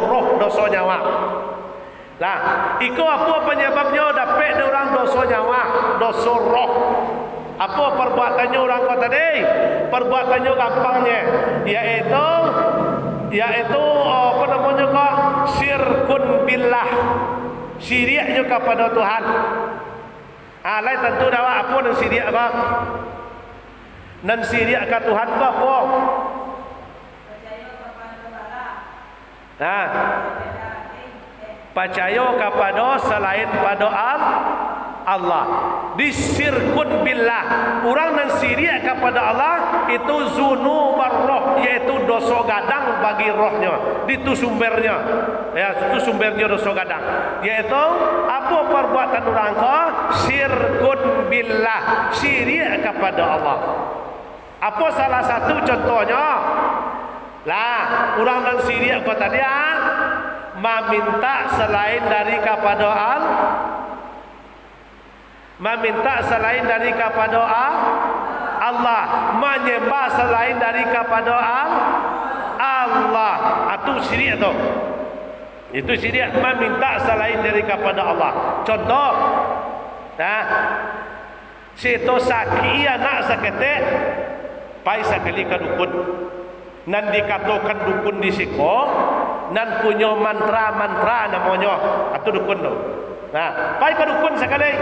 roh dosa nyawa. Lah, iko apa penyebabnya dapat orang dosa nyawa, dosa roh. Apa perbuatannya orang kata tadi? Perbuatannya gampangnya, yaitu apa namanya kok? Syirkun billah. Syiriknya kepada Tuhan. Lain tentu dawa apa dan syirik kok? Dan syirik ke Tuhan kok apa? Nah, percaya kepada selain pada Allah. Disirkun billah, orang dan syirik kepada Allah itu zunubar roh, yaitu dosa gadang bagi rohnya. Itu sumbernya, ya, itu sumbernya dosa gadang, yaitu apa perbuatan orang kau? Syirkun billah, syirik kepada Allah. Apa salah satu contohnya? Lah, orang dan syirik kau tadi meminta selain dari kepada meminta selain dari kepada Allah, menyembah selain dari kepada Allah. Itu syirik tu. Itu syirik, meminta selain dari kepada Allah. Contoh, situ sakit anak sakete, pai sakali ke dukun. Nan dikatakan dukun di siko, nan punya mantra namanya, atau dukun tu. Nah, pai ke dukun sekali.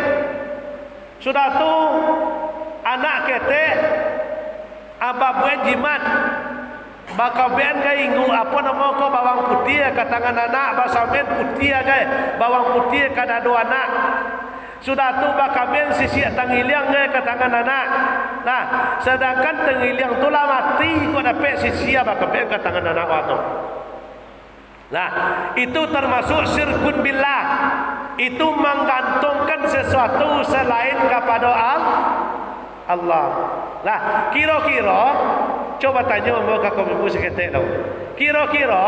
Sudah tu anak kete ababuan jimat bakal ben kai inggu apa nama ko bawang putih ke tangan anak basamen putih aja bawang putih kada dua anak. Sudah tu bakal ben sisi tangiliang ke tangan anak. Nah, sedangkan tangiliang tu lah mati ko dapat sisi bakal ben ke tangan anak waktu. Nah, itu termasuk syirkun billah. Itu menggantungkan sesuatu selain kepada Allah. Lah, kira-kira coba tanya mereka kaum ibu seketek tau. Kira-kira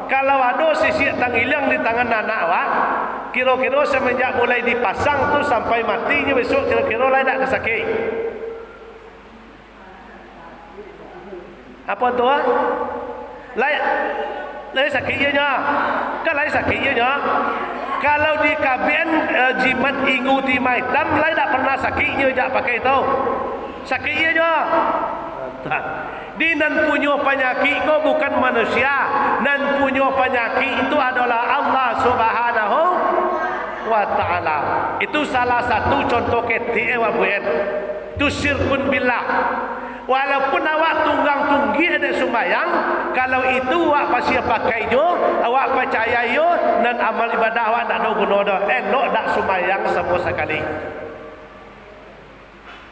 kalau ada sisi tangiliang di tangan anak awak, kira-kira semenjak mulai dipasang tu sampai matinya besok kira-kira lain tak kesakit. Apa tu lain sakitnya. Kan lain sakitnya. Kalau di KBN jimat inguti maitam lain tak pernah sakitnya jak pakai itu. Sakitnya je. Di nan punya penyakit kau bukan manusia. Nan punya penyakit itu adalah Allah Subhanahu wa taala. Itu salah satu contoh ketik awak buat. Itu syirkun billah. Walaupun awak tunggang-tunggi ada sembahyang, kalau itu awak pasti pakai jo, awak percaya yo, dan amal ibadah awak tak ada guna dah. Elok tak sembahyang sama sekali.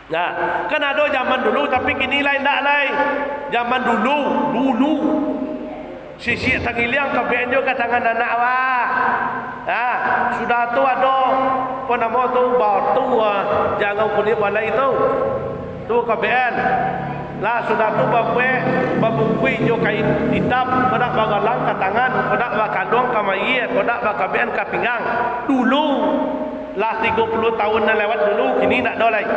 Nah, kan ada zaman dulu tapi kini lain tak lain. Zaman dulu sisi tangiliang KBN jo ke tangan anak awak. Nah, sudah tu ada apa nama tu batu jangan kulit balai itu. Tu KBN. Lah sudah tu babukui jo kain hitam kodak bagalang ke tangan, kodak bakandong ke mayit, kodak KBN ke pinggang. Dulu lah 30 tahun yang lewat dulu, kini nak ada lagi.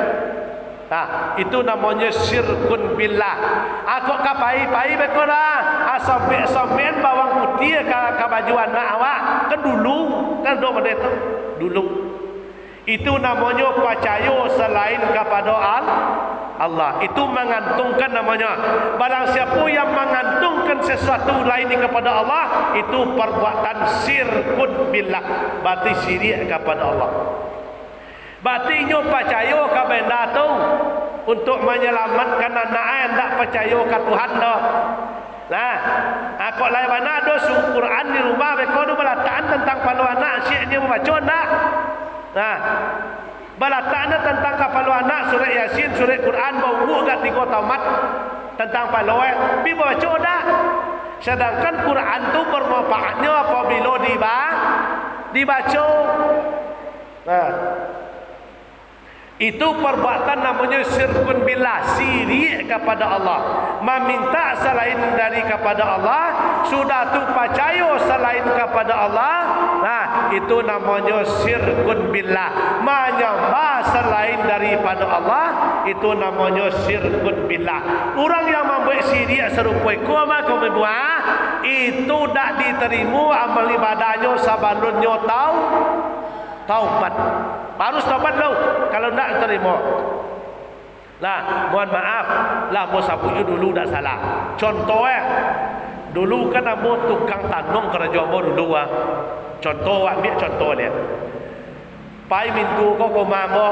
Nah, itu namanya syirkun billah. Aku kapai bekoda, asobek bawang putih ke baju anak awak. Kan dulu, kan do pada itu dulu. Itu namanya percaya selain kepada Allah. Itu mengantungkan namanya. Barang siapa yang mengantungkan sesuatu lain kepada Allah, itu perbuatan syirkun billah. Berarti syirik kepada Allah. Berarti nyo percaya ke benda tu untuk menyelamatkan anak yang tak percaya ke Tuhan dah. Nah, aku lain mana ada Quran di rumah mereka tu belataan tentang palu anak syeknya membaca nak. Nah, belataan tentang kapalu anak surat Yasin, surat Quran bau kat 3 tamat tentang palu pi baca dah. Sedangkan Quran tu bermanfaatnya apabila dibaca. Nah, itu perbuatan namanya syirkun billah, syirik kepada Allah, meminta selain dari kepada Allah, sudah tu percaya selain kepada Allah. Nah, itu namanya syirkun billah, menyembah selain daripada Allah, itu namanya syirkun billah. Orang yang membuat syirik serupa koma buat, itu tak diterima amal ibadahnya sebelumnya taubat. Harus taubat lo, kalau tak terima. Lah, mohon maaf, lah mau sapunya dulu dah salah. Contoh dulu kan amo tukang tanong kerja amo dulu Contoh ambil contoh dia. Pai mintu ko mamo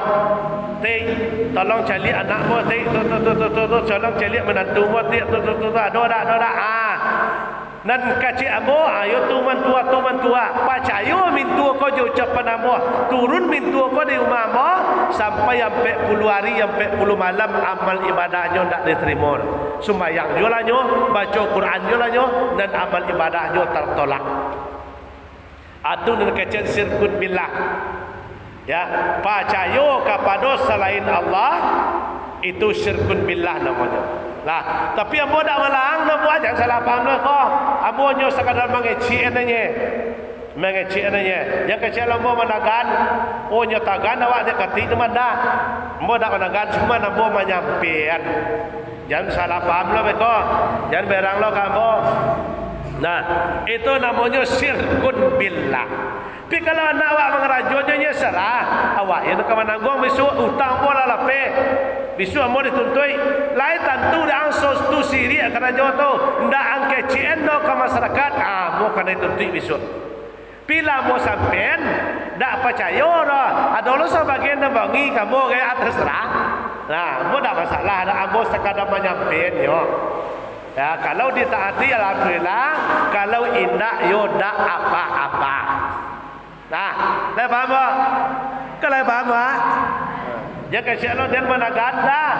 ting tolong cari anak mo ting tolong cari menantu mo ting doda nan kacik amo ayo tuman tua pacayo mintu ko jo ucapan amo turun mintu ko di rumah mo sampai sampai 10 hari sampai 10 malam amal ibadahnya ndak diterima. Sembahyang jolanyo, baca Quran jolanyo, dan amal ibadahnya tertolak. Atu nan kacik syirkun billah. Ya, percaya kepada selain Allah itu syirkun billah namanya. Lah, tapi amo dak malang no buat jangan salah paham lah kau. Amo nyo sekadar mengecik nanya. Yang kecil amo managan, oh nyo tagan awak dia kati teman dah. Amo dak managan cuma amo menyampian. Jangan salah paham lah kau. Jangan berang lo kamu. Nah, itu namanya syirkun billah. Tapi kalau anak awak mengerajonya serah, awak yang nak menanggung besok utang bola lape. Besok mau dituntui. Lain tentu dah angsos tu siri kerana jauh tu ndak angke ciendo ke masyarakat. Mau kena dituntui besok. Bila mau sampean ndak percaya dah. Ada orang sebagian yang bangi kamu kayak atas serah. Nah, mau tak masalah. Ada amo sekadar menyampaikan yo. Ya, kalau ditaati alhamdulillah, kalau indak yo dak apa-apa. Nah, dah faham tak? Kalau faham tak? Jangan kasihan lo dan mana ganda.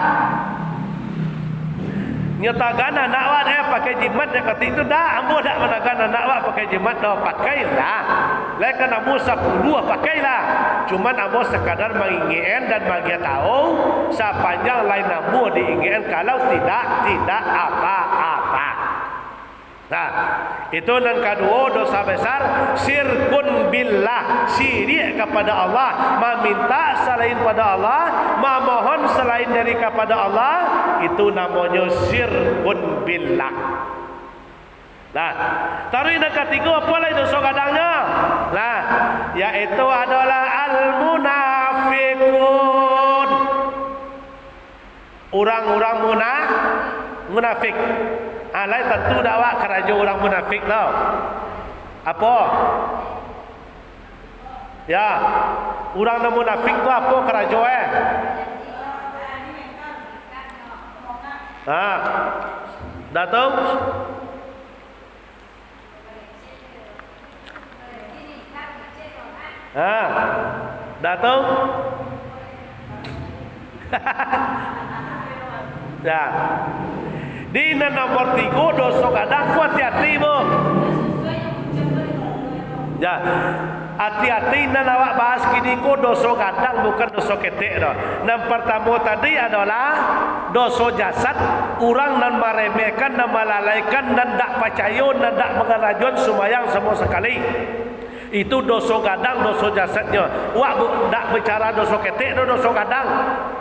Nyatakan anak awak pakai jimat dia kata itu dah. Ambo dak menakan anak awak pakai jimat dah pakailah. Lain kan ambo 10 pakailah. Cuman ambo sekadar menginginkan dan bagi tahu sepanjang lain ambo diinginkan kalau tidak apa-apa. Nah, itu dan kedua dosa besar syirkun billah, syirik kepada Allah, meminta selain pada Allah, memohon selain dari kepada Allah, itu namanya syirkun billah. Nah, taruh yang ketiga apa lagi dosa kadangnya? Nah, yaitu adalah al-munafiqun. Orang-orang munafik. Alai tentu dakwah keraja orang munafik tau. Apa? Ya, orang yang munafik tu apa keraja dah tahu? Dah tahu? Ya. Di nomor 3 dosa kadang ku hati-hati bu. Ya, hati-hati nan awak bahas gini ku dosa kadang bukan dosa ketek dah. Yang pertama tadi adalah dosa jasad, orang nan meremehkan dan melalaikan dan tak percaya dan tak mengerajun sembahyang semua sekali. Itu dosa kadang, dosa jasadnya. Wak tak bicara dosa ketek, dosa kadang.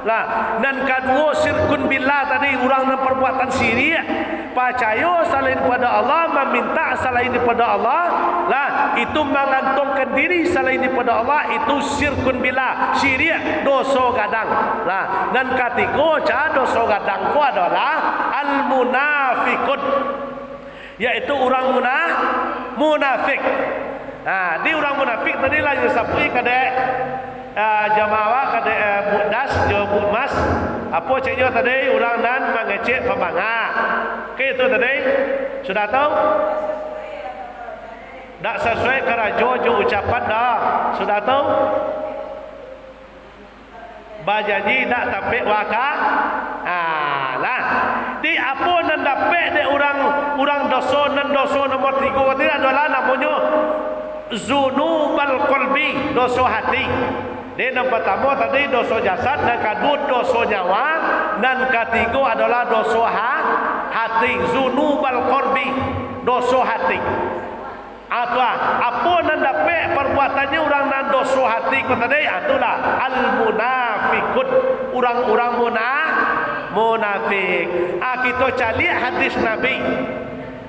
Lah, dan kedua syirkun billah tadi, orang yang perbuatan syirik, percaya selain pada Allah, meminta selain daripada Allah, lah itu mengantungkan diri selain daripada Allah, itu syirkun billah, syirik, dosa kadang. Lah, dan ketiga dosa kadang ku adalah al-munafiqun, yaitu orang munafik. Di orang munafik tadi lah yang sapui kadek jamaah kadek budas jo budmas apa caknya tadi orang nan mengecek pemanga. Ke itu tadi sudah tahu? Tak sesuai kerajo jo ucapan dah. Sudah tahu? Bajanji tak tapi waka. Lah. Di apa nan dapat de orang dosa nomor 3 tadi adalah namanya zunubal qalbi, dosa hati. Dia yang pertama tadi dosa jasad, dan kedua dosa nyawa, dan ketiga adalah dosa hati, zunubal qalbi, dosa hati. Apa nan dapat perbuatannya orang nan dosa hati ko tadi, itulah al munafiqun, orang-orang munafik. Kita cari hadis Nabi.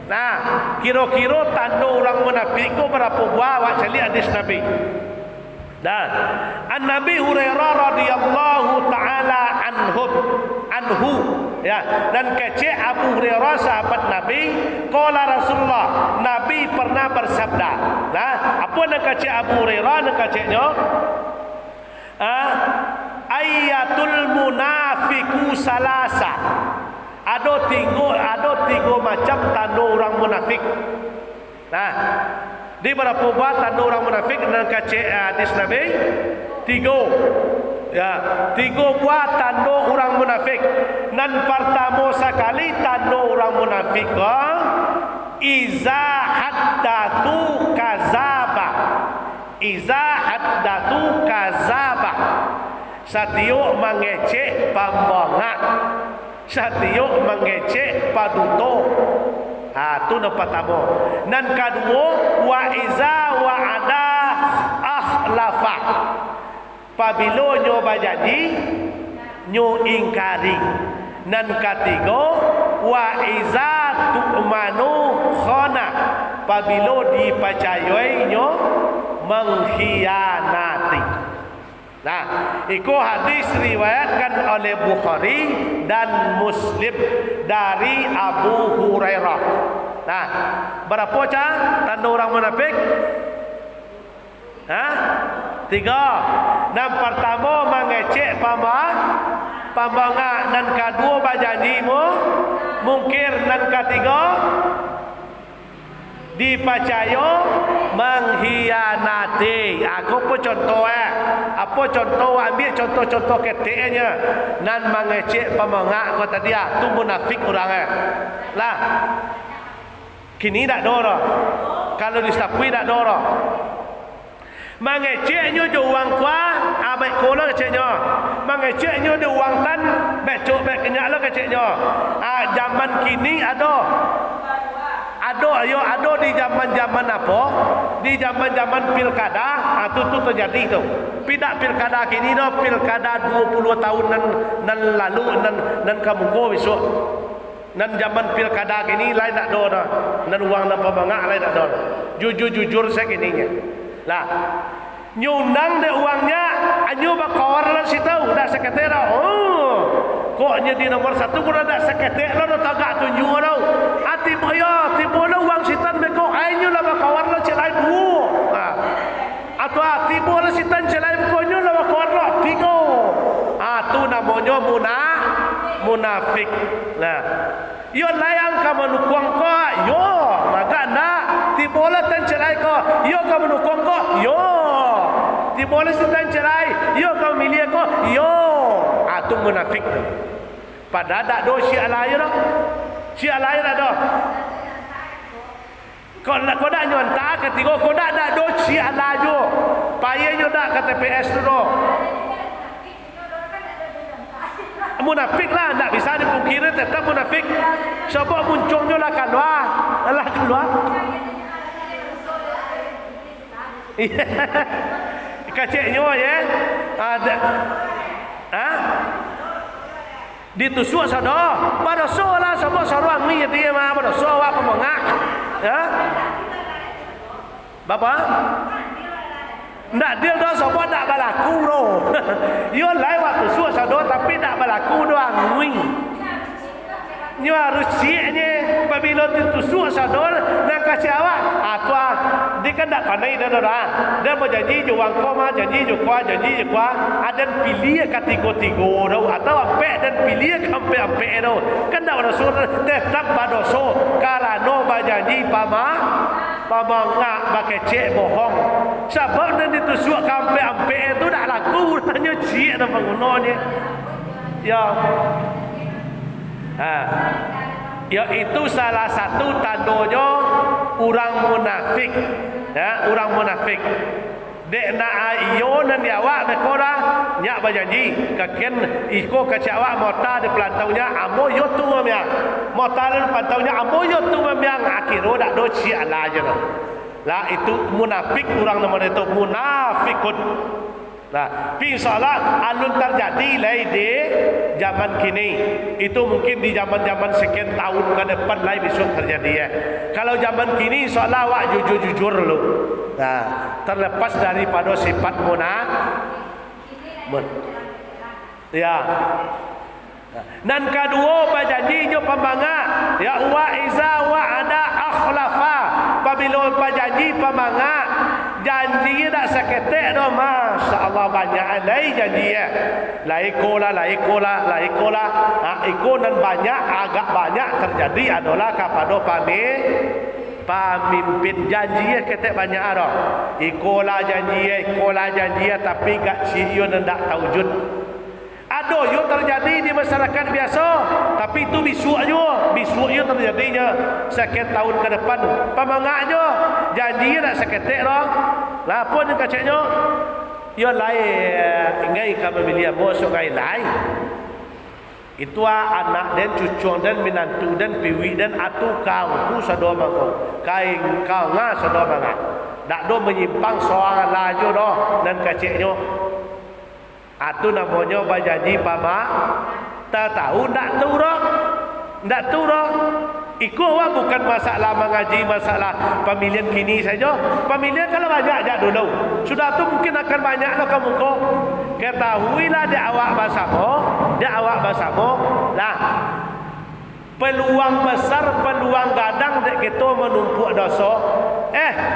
Nah, kira-kira tanda orang munafik ko berapa buah? Awak cari hadis Nabi. Dan An-Nabi Hurairah radhiyallahu taala anhu ya, dan kecek Abu Hurairah sahabat Nabi, qala Rasulullah, Nabi pernah bersabda. Nah, apa nak kecek Abu Hurairah? Nak keceknya ayatul munafiku salasa. Ada tiga macam tanda orang munafik. Nah, di berapa buat tanda orang munafik dan kacik hadis Nabi? Tiga. Ya, tiga buat tanda orang munafik. Dan pertama sekali tanda orang munafik, iza haddatsu kazaba. Iza haddatsu kazaba. Satiuk mengecek pembongak. Satiuk mengecek paduto. Itu yang pertama. Dan kedua, wa iza wa'ada akhlafa. Pabilo nyo bajanji, nyo ingkari. Dan ketiga, wa iza tu'manu khana. Pabilo dipercayai nyo mengkhianati. Nah, itu hadis riwayatkan oleh Bukhari dan Muslim dari Abu Hurairah. Nah, berapa tanda orang munafik? Tiga. Dan pertama mengecek pembangak, dan kedua berjanji mungkir, dan ketiga dipercaya mengkhianati. Aku pun contoh apa contoh, ambil contoh-contoh ketiknya. Nan mengecek pembangak kata dia tu munafik orang lah. Kini tak dora. Kalau disapui tak dora. Mengeceknya je uang kuah, baik kola keceknya. Mengeceknya je uang tan, becok baik kenyak lah keceknya. Zaman kini ada di zaman-zaman apa? Di zaman-zaman pilkada, itu terjadi tu. Tidak pilkada kini dah, pilkada 20 tahun nan lalu nan kamu besok. Nan zaman pilkada kini lain tak ada dah. Nan uang dan pembangak lain tak ada. Jujur saya kininya. Lah, nyundang de uangnya, anyo bakawar lah si tahu, dah sekretera. Koknya di nomor 1 pun ada sekretera lo tagak tunjuk tau. Hati boya, tibo lo uang sitan beko, anyo lah bakawar lah celai dua. Atau tibo lah sitan celai bekonyo lah bakawar lah tiga. Tu namanya munafik. Nah, yo layang kamu nukung ko, yo maka nak tibola tan cerai ko, yo kamu nukung ko, yo tibola si tan cerai, yo kamu milih ko, yo tu munafik tu. Pada tak do si alair dah, si alair ada. Kau dah nyontak ketiga, kau dah do si alajo, payahnya dah ke TPS tu do. Munafik lah, tak bisa dipungkiri, tetap munafik. Sebab munculnya lah keluar. Kaciknya ya. Ada. Ditusuk sadoh. Pada solah sebab saruang ni dia mah pada solah pemengak. Ya. Bapa? Ndak deal dah sebab tak berlaku doh. Yo lai waktu suah sadoh tapi tak berlaku doang ngui. Nyo harus siaknya apabila ditusuk sadoh nak kasih awak. Dia kan tak pandai dah dah. Dia berjanji je wang kau mah janji je kuah. Ada pilih kategori doh atau ampe dan pilih ampe doh. Kan tak ada surat tetap pada so karena berjanji pamangak pakai cek bohong. Sebab nanti ditusuk ampe itu dah laku hanya cik dan penggunanya. Ya. Ya itu salah satu tandanya orang munafik. Ya, orang munafik. Dek na ayo nan awak bekora nyak berjanji kaken iko kacawak mota di pelantaunya amo yo tu memang mota di pelantaunya amo yo tu memang akhirnya dak do ci ala je. Lah itu munafik, orang nama itu munafikun. Nah, insyaallah alun terjadi lai di zaman kini. Itu mungkin di zaman-zaman sekian tahun ke depan lai besok terjadi ya. Kalau zaman kini insyaallah awak jujur-jujur lu. Nah, terlepas daripada sifat ya. Dan kedua berjanjinya pemanga ya wa iza wa ada akhlafa. Apabila berjanji pemanga janji tak seketik dah, masya-Allah banyak alai janji ya. Laikola ikut dan banyak agak banyak terjadi adalah kepada pemimpin janji ya ketek banyak dah. Ikola janji ya tapi gak siun ndak taujud. Ada yo terjadi di masyarakat biasa, tapi itu bisuknya terjadinya sekian tahun ke depan. Pemangaknya janji nak seketik dah. Lah apa ni kacaknya? Yo lain ngai ka memilih bosok ngai lain. Itu anak dan cucu dan menantu dan piwi dan atu kau ku sado mangko. Kain kau nga sado mangga. Dak do menyimpang soal laju doh dan kacaknya. Atu namanya berjanji pama tak tahu ndak turun ikut bukan masalah mengaji, masalah pemilihan kini saja. Pemilihan kalau banyak aja dulu sudah tu mungkin akan banyak lo kamu kok ketahuilah di awak basamo lah peluang besar, peluang gadang dek kita menumpuk dosa.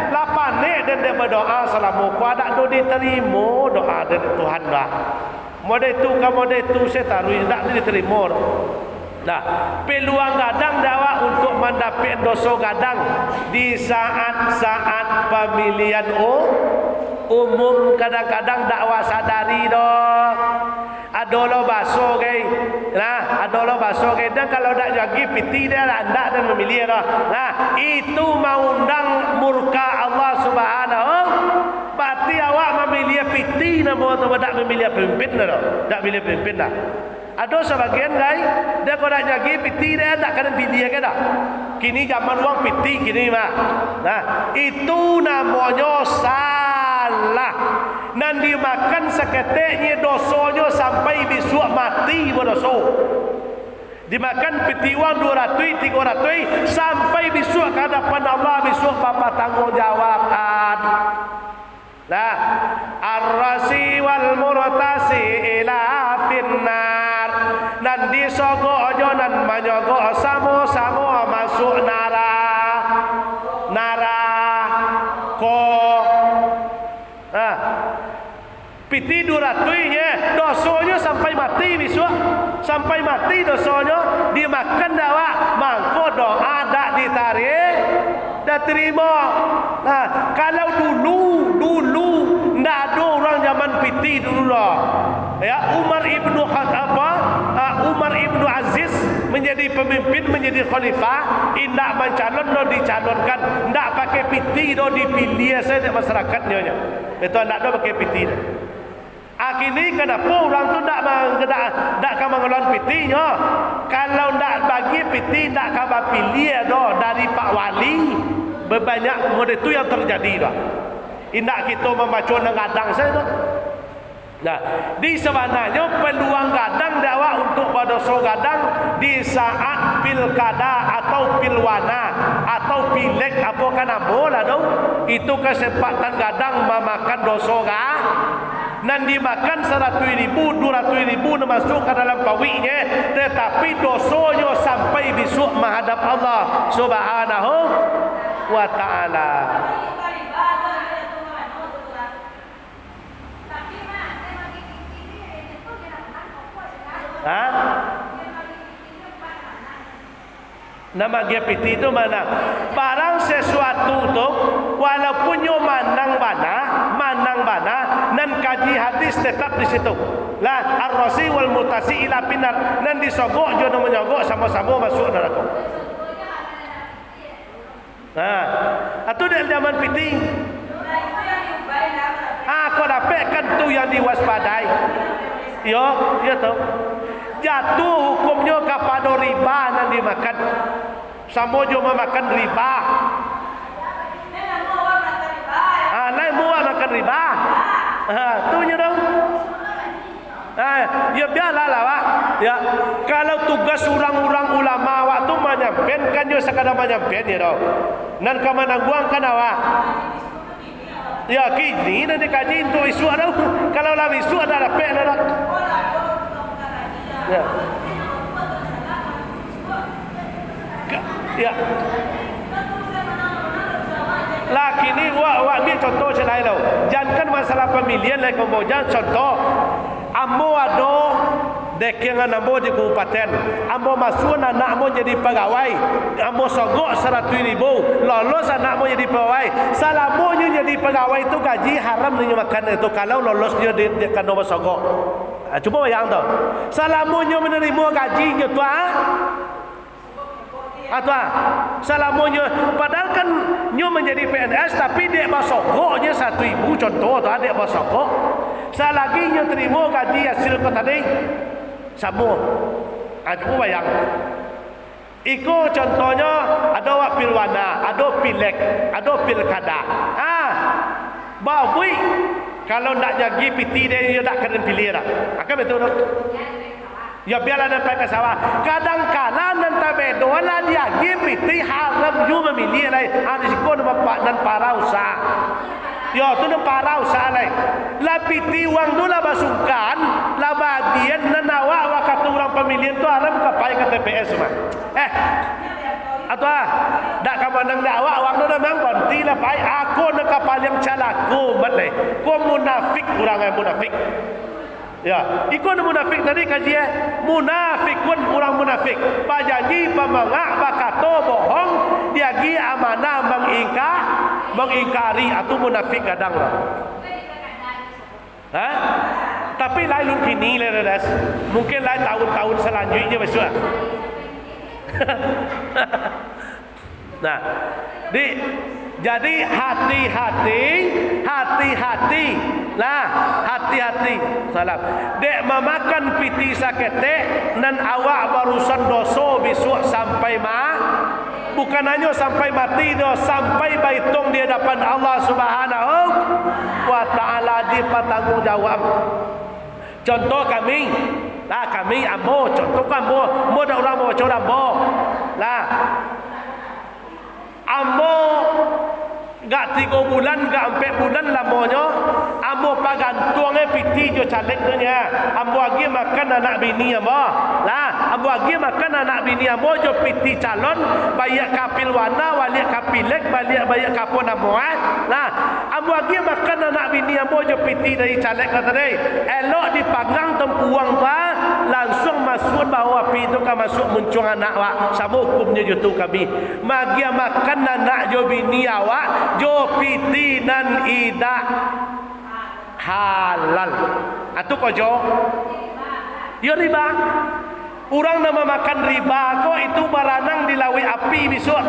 Lapane dan dia berdoa selama ku ada do diterima doa dari Tuhan dah. Model itu saya taruh tak diterima. Nah, peluang gadang dakwah untuk mendapat dosa gadang di saat-saat pemilihan umum kadang-kadang dakwah sadari doh. Adolo baso gay. Nah, adolo baso gay dan kalau dak jagi piti dia landak dan memilih dah. Nah, itu mengundang murka Allah Subhanahu. Berarti awak memilih piti nama tu dak memilih pemimpin dah. Dak pilih pemimpin dah. Ada sebagian guys, dia kalau nak jagi piti dia tak kena pilih ke dah. Kini zaman uang piti kini mah. Nah, itu namanya salah. Dan dimakan seketiknya dosanya sampai besok mati berdosa. Dimakan peti uang 200, 300 sampai besok ke hadapan Allah, besok bapa tanggungjawab. Nah, ar-rasi wal murtasi ila finnar. Dan disogok dan menyogok sama-sama masuk piti 200-nya dosanya sampai mati besok. Sampai mati dosanya dimakan dakwah mangko doa dak ditarik dak terima. Nah, kalau dulu ndak ada orang zaman piti dulu lah. Ya, Umar ibnu Aziz menjadi pemimpin, menjadi khalifah, indak mencalon do dicalonkan, ndak pakai piti do dipilih saja masyarakatnya. Itu ndak do pakai piti. Akhirnya kenapa orang tu tak akan mengeluarkan pitinya? Kalau tak bagi piti, tak akan pilih dari Pak Wali. Berbanyak model itu yang terjadi dah. Indak kita membaca gadang saja. Nah, di sebenarnya peluang gadang dakwah untuk berdosa gadang di saat pilkada atau pilwana atau pileg apa kan apa dong. Itu kesempatan gadang memakan dosa gadang. Dan dimakan 100.000, 200.000 masuk ke dalam pawinya, tetapi dosanya sampai besok menghadap Allah Subhanahu wa ta'ala. Nama GPT itu mana? Barang sesuatu tu walaupun yo manang bana dan kaji hadis tetap di situ. Lah ar-rasi wal mutasi ila pinar dan disogok jono menyogok sama-sama masuk neraka. Atau dari zaman piti. Aku dapatkan tu yang diwaspadai. Yo tahu. Jatuh hukumnya kepada riba yang dimakan. Sama juga makan riba. makan riba. Tu nya dong. Ya biarlah lah Pak. Ya, kalau tugas orang-orang ulama waktu menyampaikan kan yo sekadar menyampaikan ya dong. Nan kamanangguang kan awak. Ya kini nanti kaji untuk isu ada. Kalau lah isu ada rapek lah. Ya. Ya. Lah kini wak ni contoh selain lo. Jangan masalah pemilihan lah kemudian contoh. Ambo ado dek yang ambo di kabupaten. Ambo masuk anak ambo jadi pegawai. Ambo sogok 100,000. Lolos anak ambo jadi pegawai. Salamonya jadi pegawai itu gaji haram nih makan itu kalau lolosnya di kan ambo sogok. Coba bayang tu. Salamonya menerima gajinya tu atau salamonya padahal kan nyo menjadi PNS tapi dia basokoknya 1,000 contoh tu dia basokok selagi nyo terima gaji hasil kau tadi sama aku bayang iko contohnya ada wak pilwana ada pilek ada pilkada bawi kalau nak jadi piti dia tak kena pilih dah akan betul tak? Ya biarlah dapat ke sawah. Kadang-kadang nanti bedolah dia gipiti haram you memilih lai. Ada sikon bapak dan para usaha. Ya tu dan para usaha lai. Lapiti uang tu lah basukan, lah bagian nanawa wakat orang pemilihan tu haram kapai ke TPS mah. Atau dak kamandang dak awak tu memang konti lah pai. Aku nak kapal yang calaku mat lai. Ko munafik orang yang munafik. Ya, ikut munafik tadi kajian munafikun orang munafik. Pajanji pemangak bakato bohong dia gi amanah mengingkari atau munafik kadang lah. Tapi lain kini leres. Mungkin lain tahun-tahun selanjutnya besok. Nah, jadi hati-hati lah, hati-hati salam dek memakan piti sakete nan awak barusan doso besok sampai bukan hanya sampai mati doh sampai baitung di hadapan Allah Subhanahu wa taala di bertanggung jawab. Contoh kami ambo contoh ambo ada orang mau coba ambo lah ambo gak 3 bulan, gak 4 bulan lamonyo ambo pagantuangnya piti jo caleg nya ambo lagi makan anak bini ambo lah ambo lagi makan anak bini ambo jo piti calon bayak kapil wana waliak kapilek bayak kapon ambo lah ambo lagi makan anak bini ambo jo piti dari caleg kata deh elok dipanggang tempuang ta langsung masuk bawa api itu kan masuk muncung anak awak sama hukumnya jutu kami magi makan anak jo bini awak jo piti nan ida halal atau kojo yo riba orang nama makan riba kok itu baranang dilawi api besok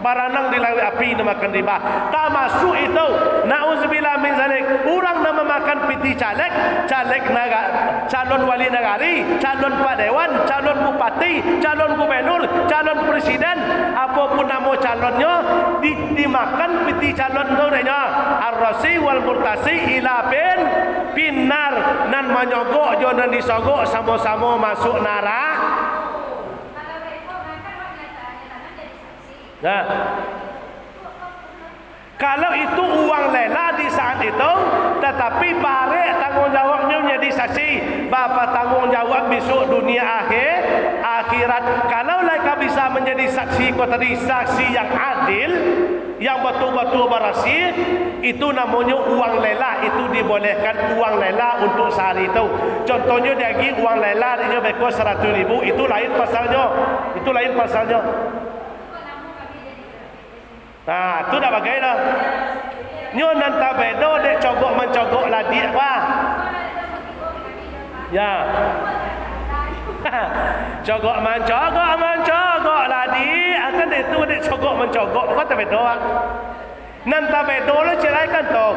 baranang dilawi api nama makan riba tak masuk itu nauzubillah min zalik orang nama makan piti caleg negara calon wali negari calon pak dewan calon bupati calon gubernur calon presiden apapun nama calonnya dimakan piti calon tu nya ar-rasi wal murtasi ila pinar nan menyogok jo nan disogok sama-sama masuk neraka. Nah, kalau itu uang lela di saat itu, tetapi barek tanggung jawabnya menjadi saksi. Bapak tanggung jawab besok dunia akhirat. Kalau mereka bisa menjadi saksi, kau tadi saksi yang adil, yang betul-betul berhasil, itu namanya uang lela. Itu dibolehkan uang lela untuk sehari itu. Contohnya lagi uang lela dia beko 100,000, itu lain pasalnya. Itu lain pasalnya. Nah, tu dah bagai dah. Nyo nan ta bedo dek cogok mencogok lah dia apa? Ya. Cogok mencogok lah dia. Akan itu dek cogok mencogok kau ta bedo. Nan ta bedo lah cerai kan tu.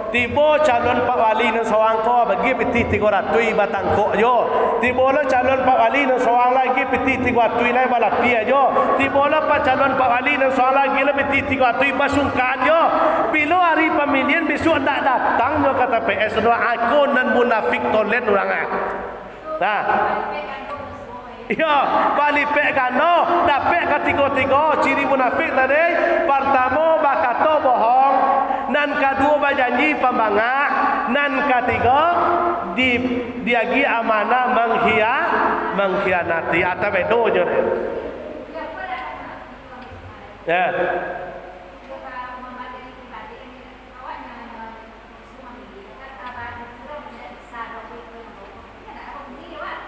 Tibo calon Pak Wali nan sawang ko bagi piti 300 batang ko yo. Tibo lah calon Pak Wali nan sawang lagi piti 300 lai balapi yo. Tibo lah Pak calon Pak Wali nan sawang lagi lah piti 300 basungkan yo. Bila hari pemilihan besok nak datang nyo kata PS doa aku nan munafik tolen orang ah. Nah. Ya, balik pek kano, dapat ketiga-tiga ciri munafik tadi. Pertama bakato bohong, nan kedua berjanji pembangak, nan ketiga diagi amanah mengkhianati atau bedo je. Ya.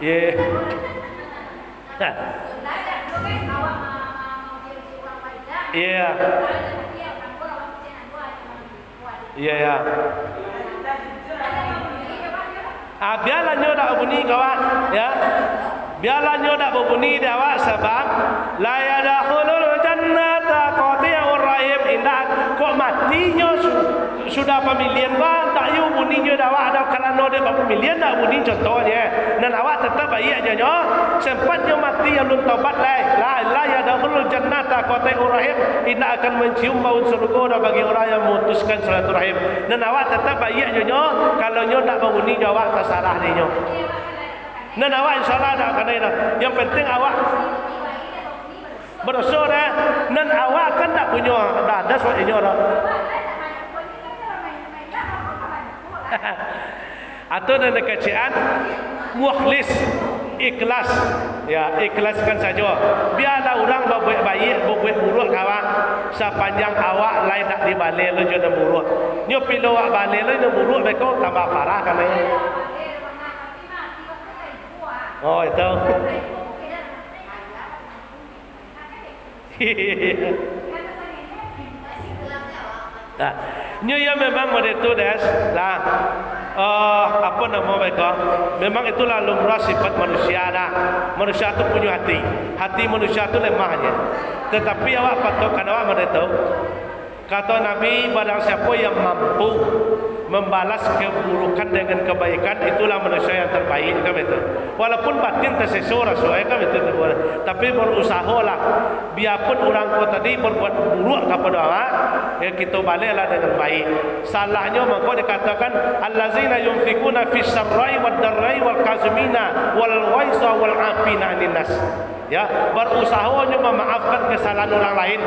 Yeah. Iya. Iya. Biarlah nyo dak bunyi kawan, ya. Biarlah nyo dak bunyi dia awak sebab la yadkhulul jannata qati'ur rahim indah kok mati nyo sudah pemilihan ba tak yu bunyi nyo dak awak ada kalano dia pemilihan dak bunyi contohnya. Dan awak tetap baik aja nyo sempat nyo mati yang belum taubat la yadkhulul jannata qati'ur rahim indah akan mencium bau surga bagi orang yang memutuskan silaturahim. Dan awak tetap baik aja nyo kalau nyo dak bunyi nyo awak tak salah ni nyo. Dan awak insyaAllah tak akan ada. Yang penting awak berdosa dah. Dan awak kan tak punya ada soalnya dah. Atau dan kekecian mukhlis, ikhlas. Ya, ikhlaskan saja. Biarlah orang berbuat baik, berbuat buruk kawan. Sepanjang awak lain tak dibalik lo jodoh buruk. Nyo pilo awak balik lo jodoh buruk mereka tambah parah kan ya. Oh itu. Nah, nyo memang itu des lah. Apa nama mereka? Memang itulah lumrah sifat manusia dah. Manusia itu punya hati. Hati manusia itu lemahnya. Tetapi awak patutkan awak itu. Kata Nabi, barang siapa yang mampu membalas keburukan dengan kebaikan, itulah manusia yang terbaik kan itu. Walaupun batin tersesat rasul kan itu. Tapi berusahalah. Biarpun orang kau tadi berbuat buruk kepada awak, ya kita baliklah dengan baik. Salahnya maka dikatakan allazina yunfikuna fis sarrai wad darrai wal kazmina wal waisa wal afina anin nas. Ya, berusahanya memaafkan kesalahan orang lain.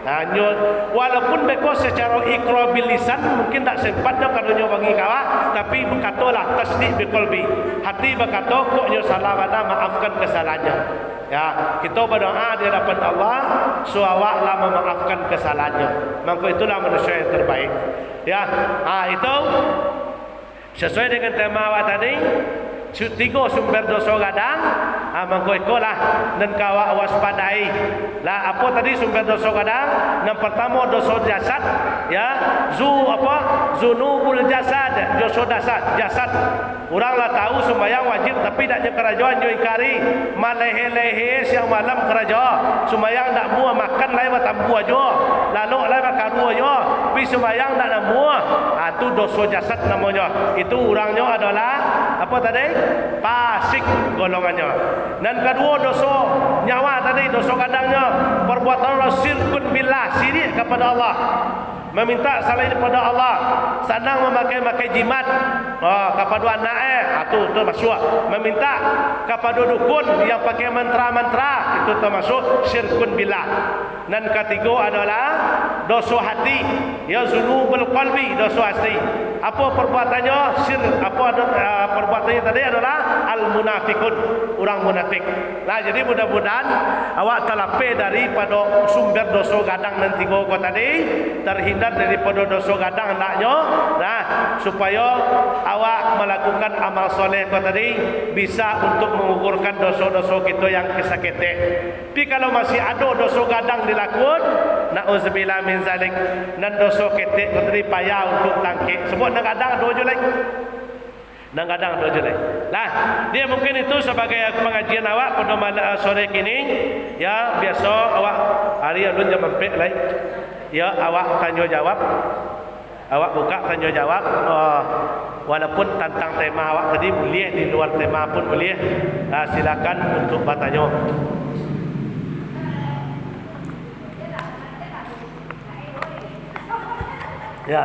Hanya walaupun mereka secara ikrar bil lisan mungkin tak sempat dah kadanya bagi kawan, tapi berkatalah tasdik bil qalbi. Hati berkata kok nyo salah pada maafkan kesalahannya. Ya, kita berdoa di hadapan Allah suawaklah memaafkan kesalahannya. Maka itulah manusia yang terbaik. Ya, itu sesuai dengan tema awak tadi. Tiga sumber dosa gadang, mangko ikolah dan kawa waspadai. Lah apa tadi sumber dosa gadang? Yang pertama dosa jasad, ya. Zunubul jasad, dosa jasad. Orang lah tahu sembahyang wajib tapi tak kerajaan yo ingkari. Malehe-lehe siang malam kerajaan. Sembahyang tak muah makan lain tambu aja. Lalu lain karu aja. Pi sembahyang tak muah. Itu dosa jasad namanya. Itu orangnya adalah apa tadi? Fasik golongannya. Dan kedua dosa nyawa tadi, dosa kadangnya perbuatan syirkun billah, syirik kepada Allah, meminta selain daripada Allah, senang memakai jimat kepada anak itu termasuk, meminta kepada dukun yang pakai mantra-mantra itu termasuk syirkun billah. Dan ketiga adalah dosa hati, ya zunubul qalbi, dosa hati. Apa perbuatannya? Perbuatannya tadi adalah al-munafikun, orang munafik. Nah, jadi mudah-mudahan awak terlepas daripada sumber dosa gadang dan tiga kau tadi, terhindar daripada dosa gadang hendaknya. Nah, supaya awak melakukan amal soleh kau tadi bisa untuk mengugurkan dosa-dosa kita yang kesakete. Tapi kalau masih ada dosa gadang dilakukan, na'udzubillah min zalik, dan dosa ketek kau tadi payah untuk tangkik. Sebut kadang dua je lagi. Dan kadang dua je lagi. Nah, dia mungkin itu sebagai pengajian awak pada malam sore kini. Ya, biasa awak hari alun jam 4 lagi. Ya, awak tanya jawab. Awak buka tanya jawab. Walaupun tentang tema awak tadi boleh, di luar tema pun boleh. Silakan untuk bertanya. Ya.